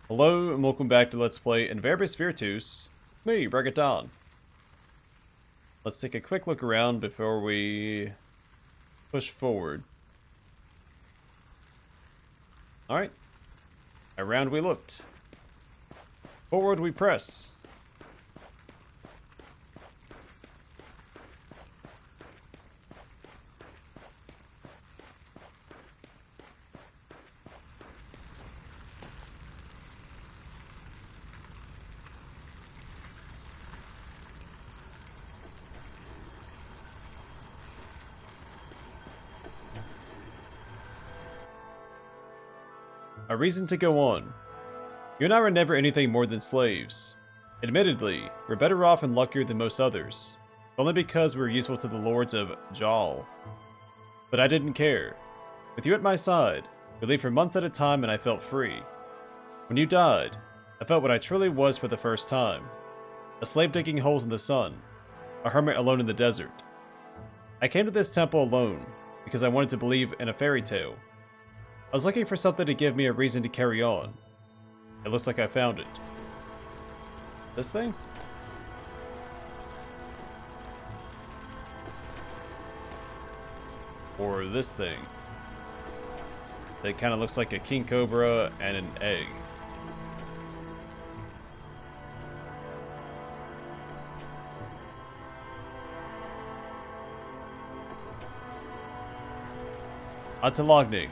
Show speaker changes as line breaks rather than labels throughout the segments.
Hello and welcome back to Let's Play In Verbis Virtus. Me, Break It Down. Let's take a quick look around before we push forward. Alright. Around we looked. Forward we press. A reason to go on. You and I were never anything more than slaves. Admittedly, we're better off and luckier than most others, only because we were useful to the lords of Jal. But I didn't care. With you at my side, we lived for months at a time and I felt free. When you died, I felt what I truly was for the first time. A slave digging holes in the sun, a hermit alone in the desert. I came to this temple alone, because I wanted to believe in a fairy tale. I was looking for something to give me a reason to carry on. It looks like I found it. This thing? Or this thing. That kind of looks like a king cobra and an egg. Atalogny.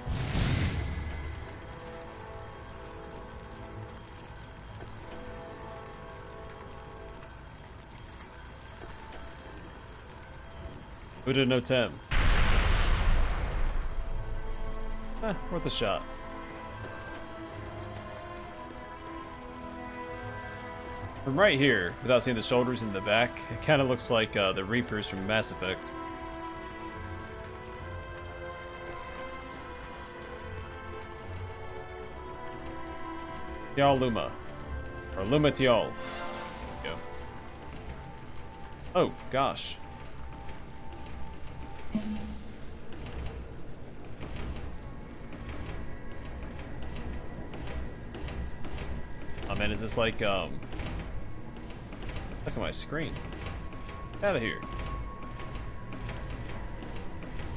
Buddha no Tem. Worth a shot. From right here, without seeing the shoulders and the back, it kind of looks like the Reapers from Mass Effect. Tial Luma. Or Luma Tial. There you go. Oh, gosh. Oh man, is this like, look at my screen. Get out of here.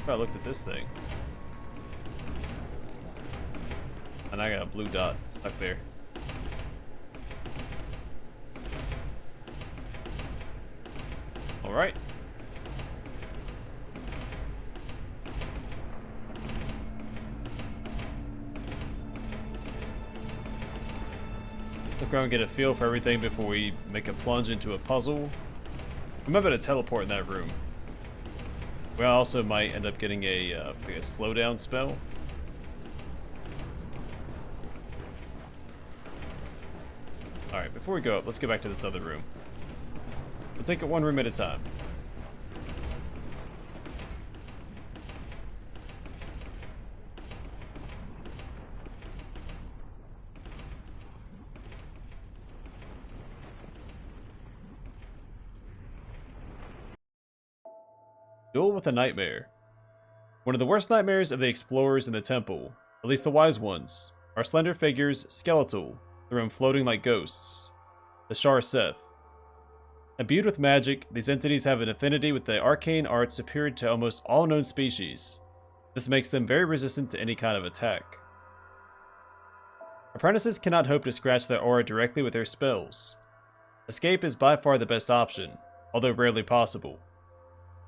I looked at this thing. And I got a blue dot stuck there. Alright. Look around and get a feel for everything before we make a plunge into a puzzle. Remember to teleport in that room. We also might end up getting a slowdown spell. Alright, before we go up, let's get back to this other room. We'll take it one room at a time. Duel with a Nightmare. One of the worst nightmares of the explorers in the temple, at least the wise ones, are slender figures, skeletal, the room floating like ghosts. The Shar Seth. Imbued with magic, these entities have an affinity with the arcane arts superior to almost all known species. This makes them very resistant to any kind of attack. Apprentices cannot hope to scratch their aura directly with their spells. Escape is by far the best option, although rarely possible.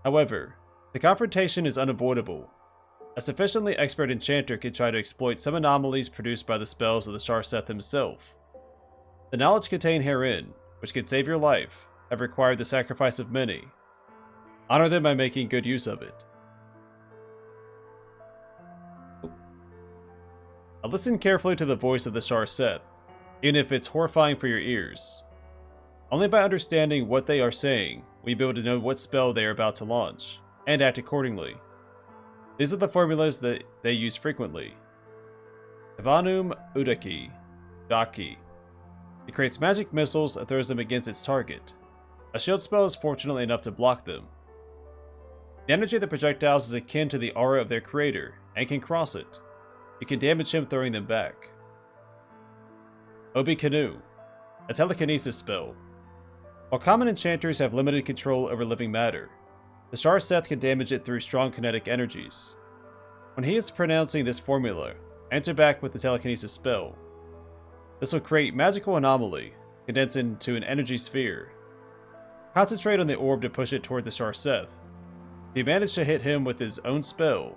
However, the confrontation is unavoidable. A sufficiently expert enchanter could try to exploit some anomalies produced by the spells of the Shar Seth himself. The knowledge contained herein, which could save your life, have required the sacrifice of many. Honor them by making good use of it. Now listen carefully to the voice of the Shar Seth, even if it's horrifying for your ears. Only by understanding what they are saying will you be able to know what spell they are about to launch, and act accordingly. These are the formulas that they use frequently. Ivanum Udaki, Daki. It creates magic missiles and throws them against its target. A shield spell is fortunately enough to block them. The energy of the projectiles is akin to the aura of their creator, and can cross it. You can damage him throwing them back. Obi Canoe, a telekinesis spell. While common enchanters have limited control over living matter, the Shar Seth can damage it through strong kinetic energies. When he is pronouncing this formula, answer back with the telekinesis spell. This will create magical anomaly, condense into an energy sphere. Concentrate on the orb to push it toward the Shar Seth. If you manage to hit him with his own spell,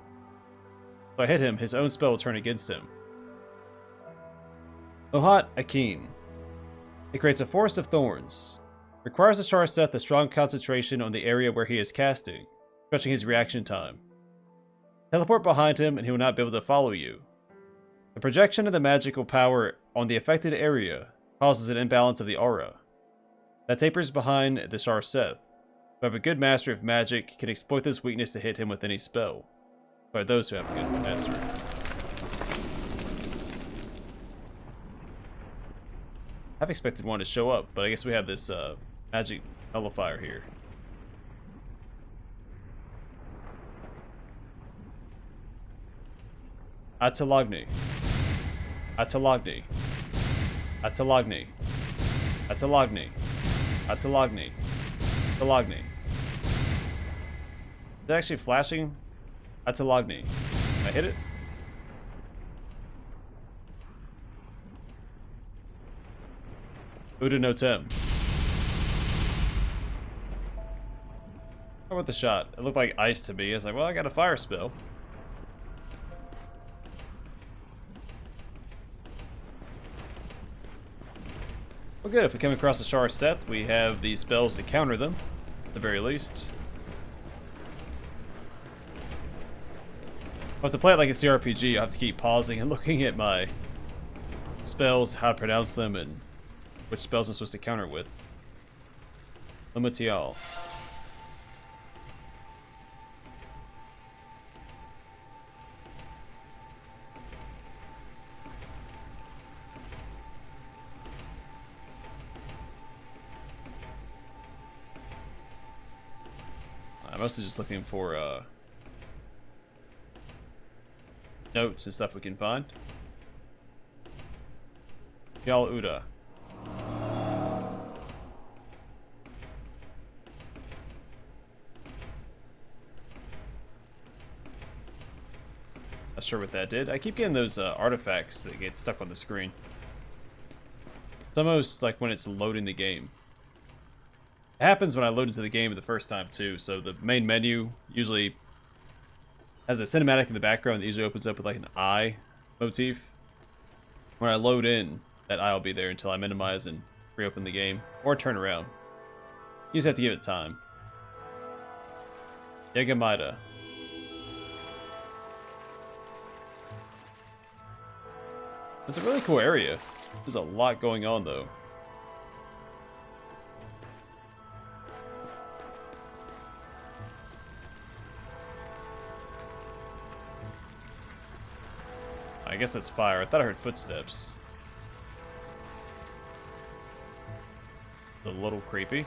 his own spell will turn against him. Mohat Akin. It creates a forest of thorns. Requires the Shar Seth a strong concentration on the area where he is casting, stretching his reaction time. Teleport behind him and he will not be able to follow you. The projection of the magical power on the affected area causes an imbalance of the aura. That tapers behind the Shar Seth. Whoever a good master of magic can exploit this weakness to hit him with any spell. By those who have a good master. I've expected one to show up, but I guess we have this magic nullifier here. Atalagni. Atalagni. Atalagni. Atalagni. Atalagni. Atalagni. Is it actually flashing? Atalagni. Can I hit it? Uda no Tem. How about the shot? It looked like ice to me. I was like, well, I got a fire spell. Well, good. If we come across a Shar Seth, we have these spells to counter them, at the very least. But to play it like a CRPG, I have to keep pausing and looking at my spells, how to pronounce them, and which spells I'm supposed to counter with. Limitial. I'm mostly just looking for notes and stuff we can find. Yal Uda. Not sure what that did. I keep getting those artifacts that get stuck on the screen. It's almost like when it's loading the game. It happens when I load into the game the first time too, so the main menu usually has a cinematic in the background that usually opens up with like an eye motif. When I load in, that eye will be there until I minimize and reopen the game, or turn around. You just have to give it time. Yagamaida. It's a really cool area. There's a lot going on though. I guess that's fire. I thought I heard footsteps. A little creepy.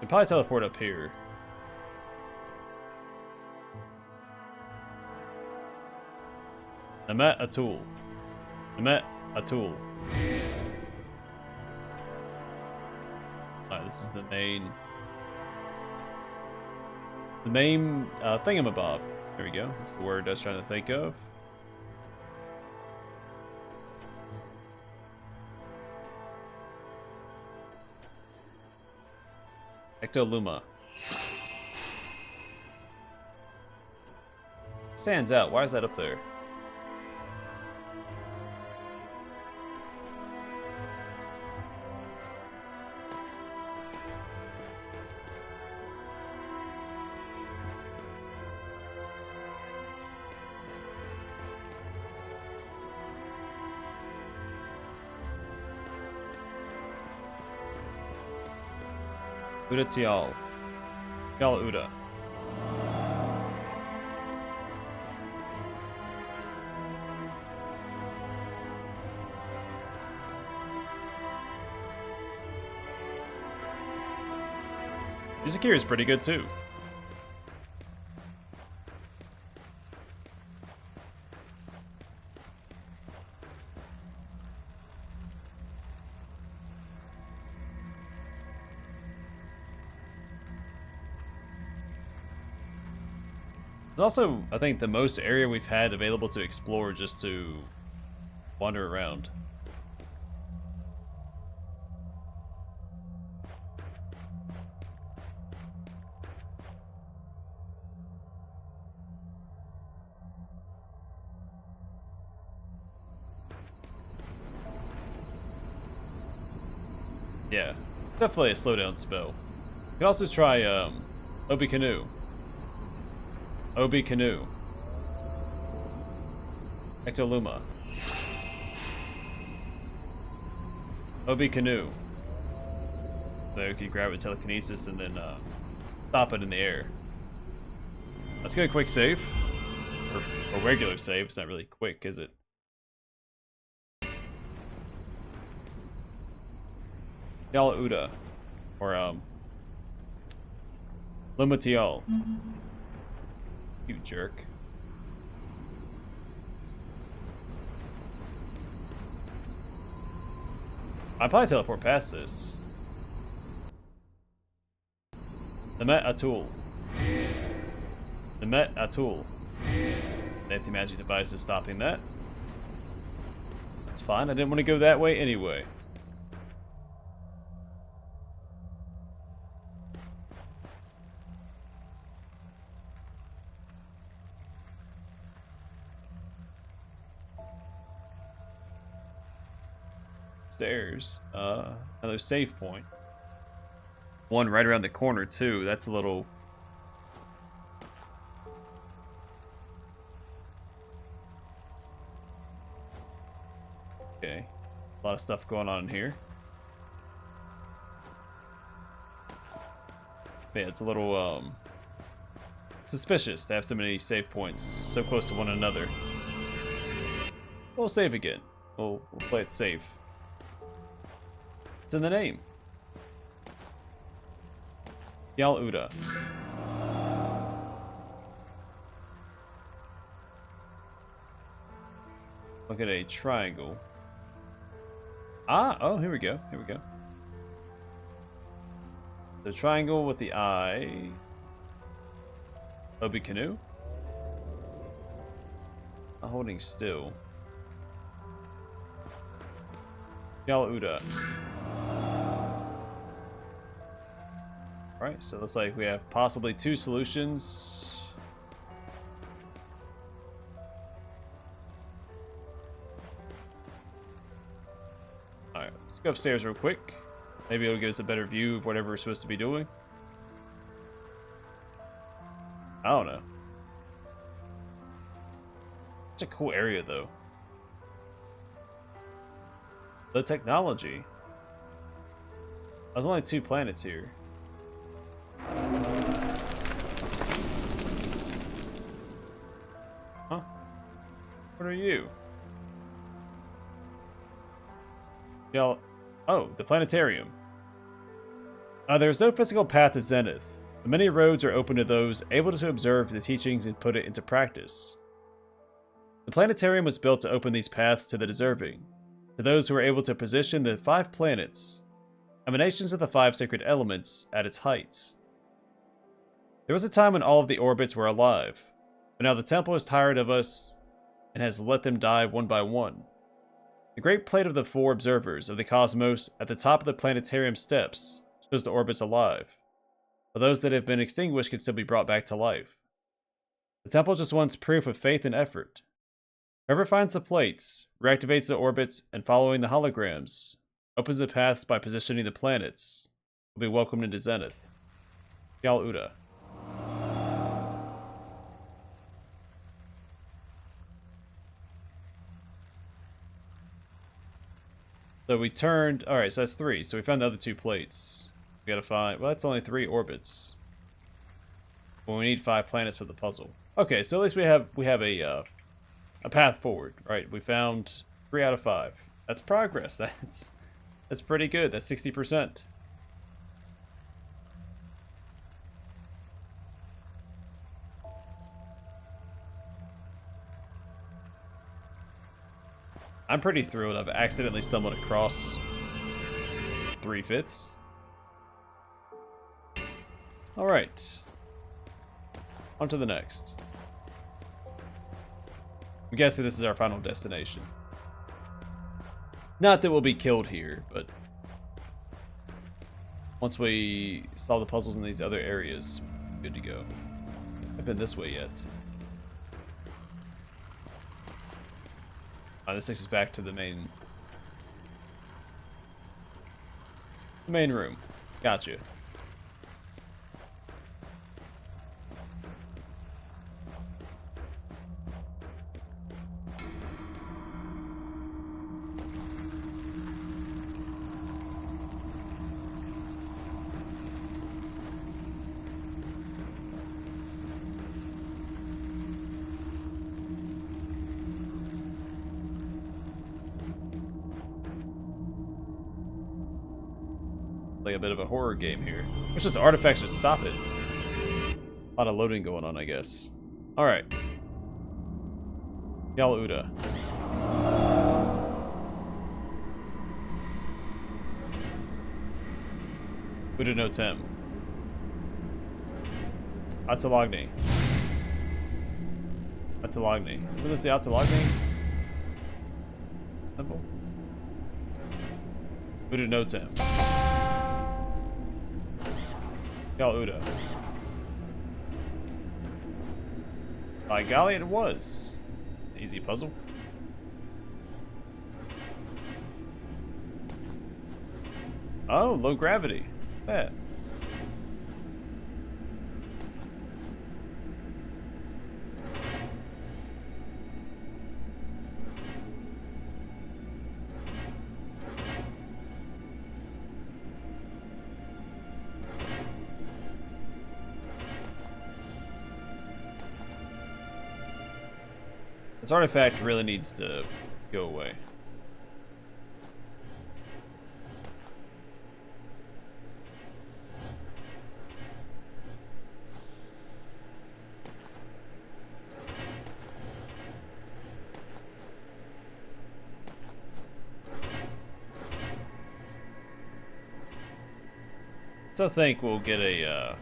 I'd probably teleport up here. Namet Atul. Namet Atul. Alright, this is the main thingamabob. There we go. That's the word I was trying to think of. Ectoluma. Stands out. Why is that up there? Uda Tial. Tial Uda. Yuzakiri is pretty good too. It's also, I think, the most area we've had available to explore just to wander around. Yeah, definitely a slowdown spell. You can also try Obi Canoe. Obi Canoe. Ectoluma. Obi Canoe. So you can grab it with telekinesis and then stop it in the air. Let's get a quick save. Or regular save. It's not really quick, is it? Yala Uda. Or Lumatial. You jerk. I'd probably teleport past this. Namet Atul. Namet Atul. The anti-magic device is stopping that. That's fine, I didn't want to go that way anyway. Stairs. Another save point. One right around the corner too. That's a little. Okay. A lot of stuff going on in here. Yeah, it's a little suspicious to have so many save points so close to one another. We'll save again. We'll play it safe. It's in the name. Yal Uda. Look at a triangle. Ah, oh, here we go. Here we go. The triangle with the eye. Obi Canoe. Not holding still. Yal Uda. Alright, so it looks like we have possibly two solutions. Alright, let's go upstairs real quick. Maybe it'll give us a better view of whatever we're supposed to be doing. I don't know. It's a cool area though. The technology. There's only 2 planets here. Huh? What are you? Y'all. Oh, the planetarium. There's no physical path to Zenith, but many roads are open to those able to observe the teachings and put it into practice. The planetarium was built to open these paths to the deserving, to those who are able to position the 5 planets, emanations of the 5 sacred elements, at its heights. There was a time when all of the orbits were alive, but now the temple is tired of us and has let them die one by one. The great plate of the 4 observers of the cosmos at the top of the planetarium steps shows the orbits alive, but those that have been extinguished can still be brought back to life. The temple just wants proof of faith and effort. Whoever finds the plates, reactivates the orbits, and following the holograms, opens the paths by positioning the planets, will be welcomed into Zenith. Yal Uda. So we turned. Alright, so that's 3. So we found the other 2 plates. We gotta find. Well, that's only 3 orbits. Well, we need 5 planets for the puzzle. Okay, so at least we have a path forward, right? We found 3 out of 5. That's progress. That's pretty good. That's 60%. I'm pretty thrilled I've accidentally stumbled across 3/5. Alright. On to the next. I'm guessing this is our final destination. Not that we'll be killed here, but once we solve the puzzles in these other areas, good to go. I've been this way yet. This takes us back to the main room. Gotcha. Like a bit of a horror game here. It's just artifacts should stop it. A lot of loading going on, I guess. Alright. Yaluda. Uda no Tem. Atalagni. Atalagni. Isn't this the Atalagni? Simple. Uda no Tem. Uda. By golly, it was. Easy puzzle. Oh, low gravity. That. This artifact really needs to go away. So I think we'll get a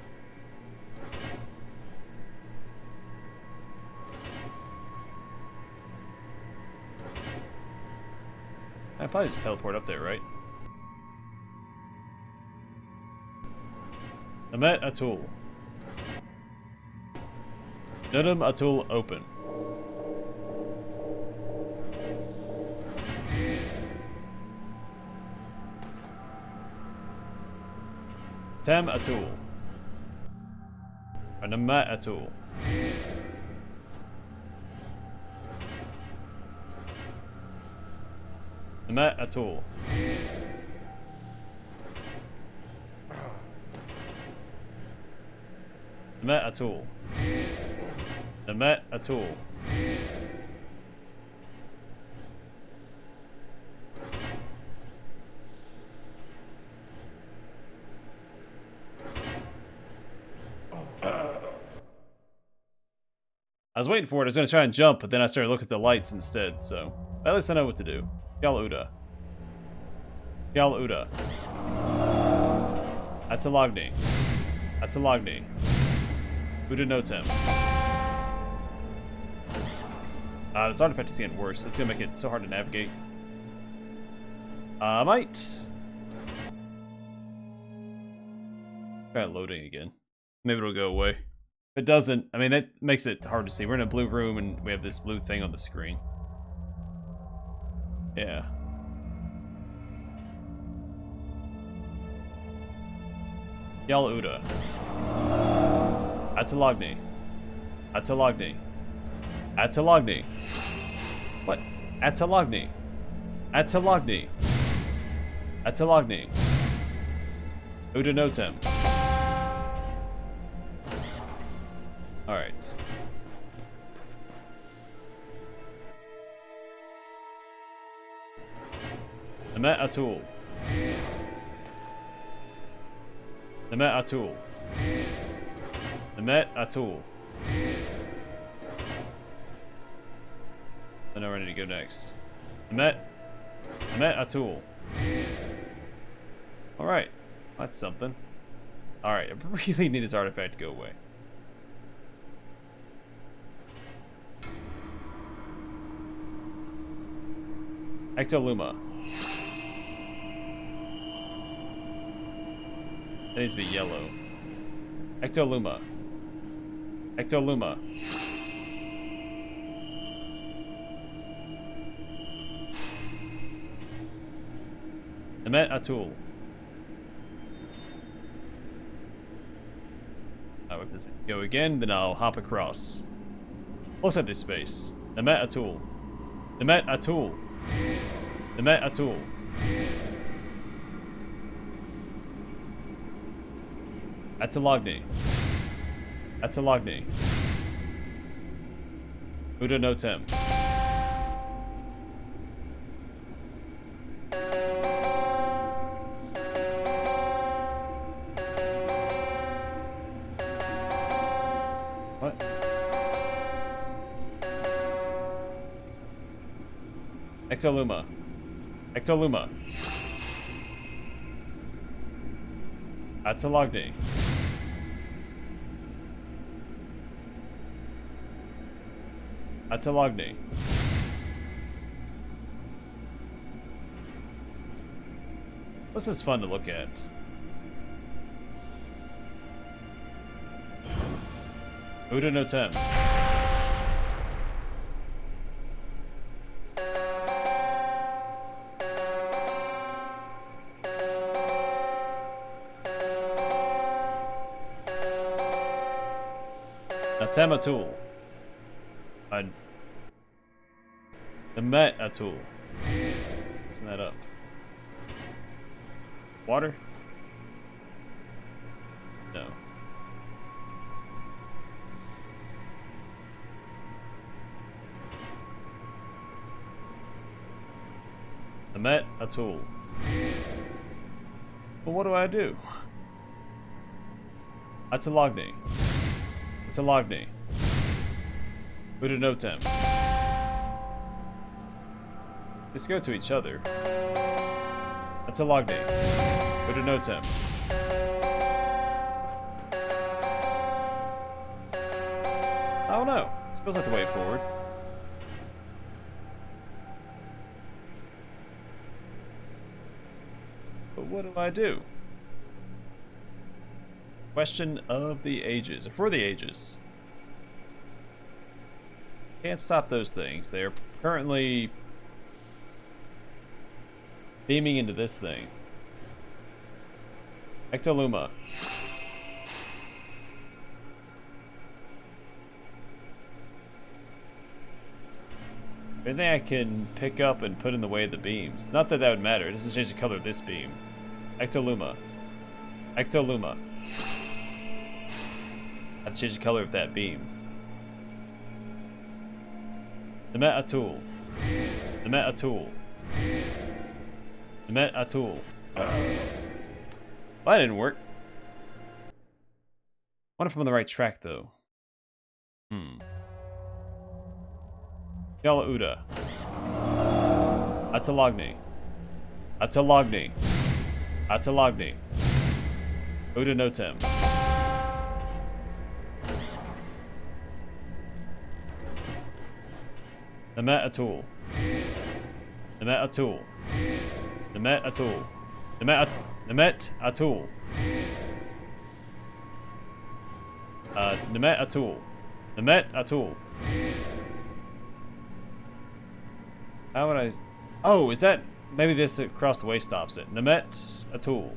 I probably just teleport up there, right? Amet Atul. Nudum Atul open. Tem Atul. Anamat Atul. Namet Atul. Namet Atul. Namet Atul. I was waiting for it. I was going to try and jump, but then I started looking at the lights instead, so at least I know what to do. Yaluda. Yaluda. Atalagni. Atalagni. Uda no Tem. This artifact is getting worse. It's going to make it so hard to navigate. I might try loading again. Maybe it'll go away. If it doesn't, I mean, that makes it hard to see. We're in a blue room and we have this blue thing on the screen. Yeah. Yaluda. Atalagni. Atalagni. Atalagni. What? Atalagni. Atalagni. Atalagni. Uda no Tem. Alright. Namet Atul. Namet Atul. Namet Atul. I know where I need to go next. Namet Atul. Alright. That's something. Alright, I really need this artifact to go away. Ectoluma. That needs to be yellow. Ectoluma. Ectoluma. Emet Atul. Oh, if this go again, then I'll hop across. Looks like this space. Emet Atul. Emet Atul. Emet Atul. Atalagni. Atalagni. Uda Notem. What? Ectoluma. Ectoluma. Atalagni. Atalagni. This is fun to look at. Uda Notem. Natem Atul. The Met Atul. Isn't that up? Water? No. The Met Atul. Well, what do I do? Atalagni. Atalagni. Uda Notem. Let's go to each other. Atalagni. Uda Notem. I don't know. Feels like the way forward. But what do I do? Question of the ages, or for the ages. Can't stop those things. They're currently beaming into this thing. Ectoluma. Anything I can pick up and put in the way of the beams. Not that that would matter. It doesn't change the color of this beam. Ectoluma. Ectoluma. I have to change the color of that beam. The Met Atul. The Met Atul. The Met Atul. Well, that didn't work. I wonder if I'm on the right track, though. Yala Uda. Atalagni. Atalagni. Atalagni. Uda Notem. The Met Atul. The Met Atul. The Met Atul. The Met Atul. The Met Atul. The Met Atul. How would I? Oh, is that maybe this across the way stops it? The Met Atul.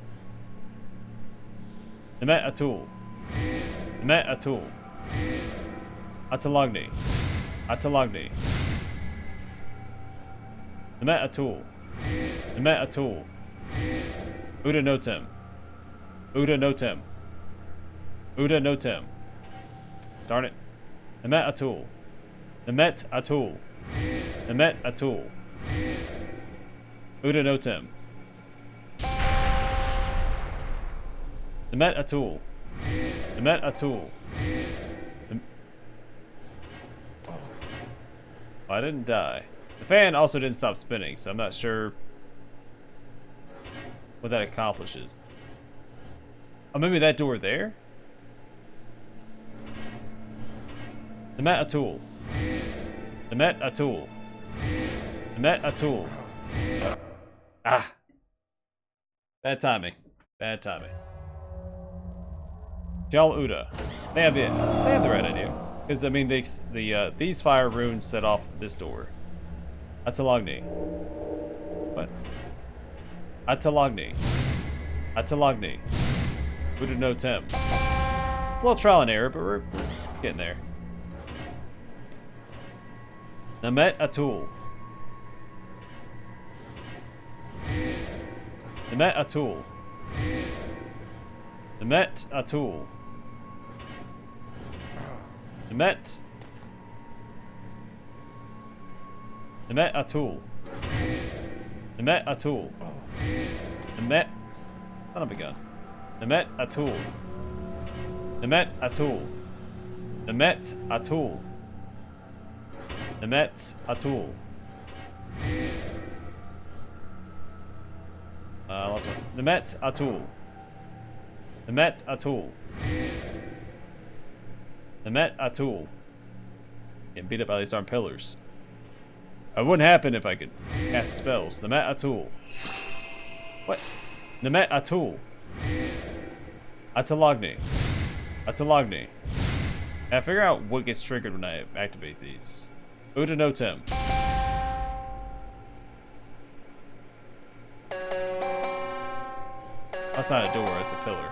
The Met Atul. The Met Atul. Atalagni. Atalagni. The Met Atul. The Met Atul. Uda Notem. Uda Notem. Uda Notem. Darn it. The Met Atul. The Met Atul. The Met Atul. Uda Notem. The Met Atul. The Met Atul. Oh, I didn't die. The fan also didn't stop spinning, so I'm not sure what that accomplishes. Oh, maybe that door there? The Met Atul. The Met Atul. The Met Atul. Ah! Bad timing. Bad timing. Jal Uda. They have the right idea. Because, I mean, these fire runes set off this door. Atalagni. What? Atalagni. Atalagni. Uda no Tem. It's a little trial and error, but we're getting there. Namet Atul. Namet Atul. Namet Atul. Namet. Namet Atul. Namet Atul. Namet. Son of a gun. Namet Atul. Namet Atul. Namet Atul. Namet Atul. Last one. Namet Atul. Namet Atul. Namet Atul. Getting beat up by these darn pillars. It wouldn't happen if I could cast spells. Namet Atul. What? Namet Atul. Atalagni. Atalagni. I figure out what gets triggered when I activate these. Uda no Tem. That's not a door, it's a pillar.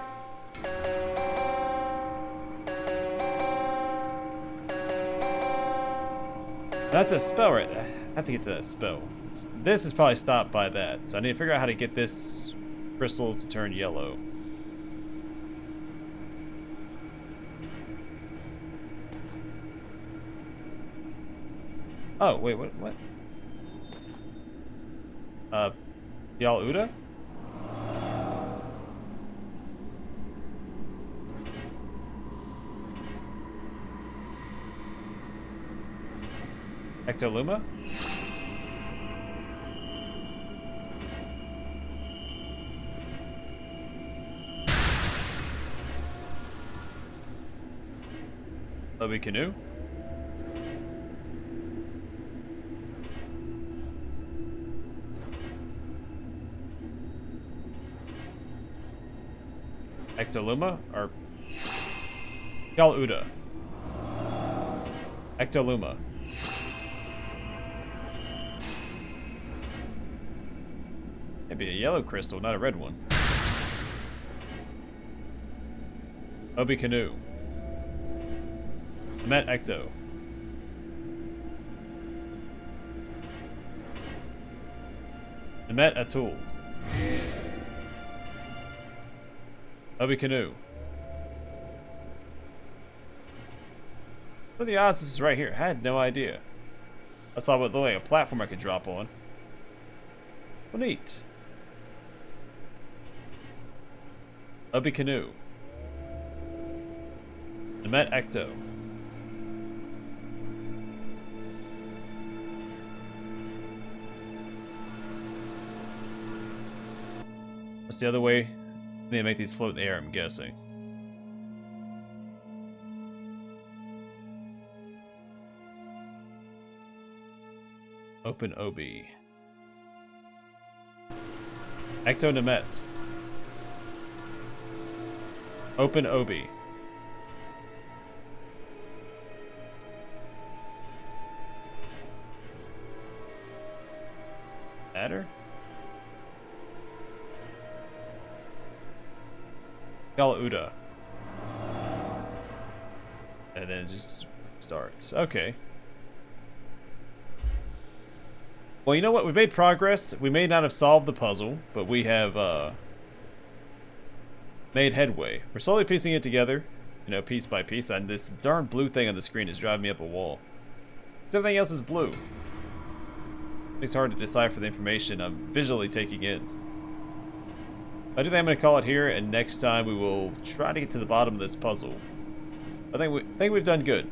That's a spell right there. I have to get to that spell. This is probably stopped by that, so I need to figure out how to get this crystal to turn yellow. Oh, wait, what? Yal Uda? Ectoluma? Obi Canoe? Ectoluma? Or Yal Uda? Ectoluma. Maybe a yellow crystal, not a red one. Obi Canoe. Met Ecto. Met Atul. Obi Canoe. What are the odds this is right here? I had no idea. I saw what looked like a platform I could drop on. Well, neat. Obi Canoe. Namet Ecto. What's the other way? I need to make these float in the air, I'm guessing. Open Obi. Ecto Namet. Open Obi. Adder? Gala Uda. And then it just starts. Okay. Well, you know what? We made progress. We may not have solved the puzzle, but we have made headway. We're slowly piecing it together, you know, piece by piece, and this darn blue thing on the screen is driving me up a wall. Everything else is blue. It's hard to decipher the information I'm visually taking in. I do think I'm going to call it here, and next time we will try to get to the bottom of this puzzle. I think we've done good.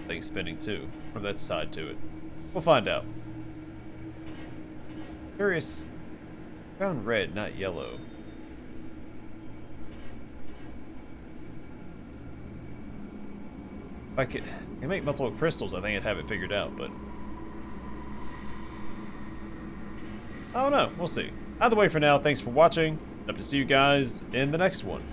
Thing's spinning too, or that's tied to it. We'll find out. Curious. Found red, not yellow. If I could make multiple crystals, I think I'd have it figured out, but I don't know. We'll see. Either way, for now, thanks for watching. Hope to see you guys in the next one.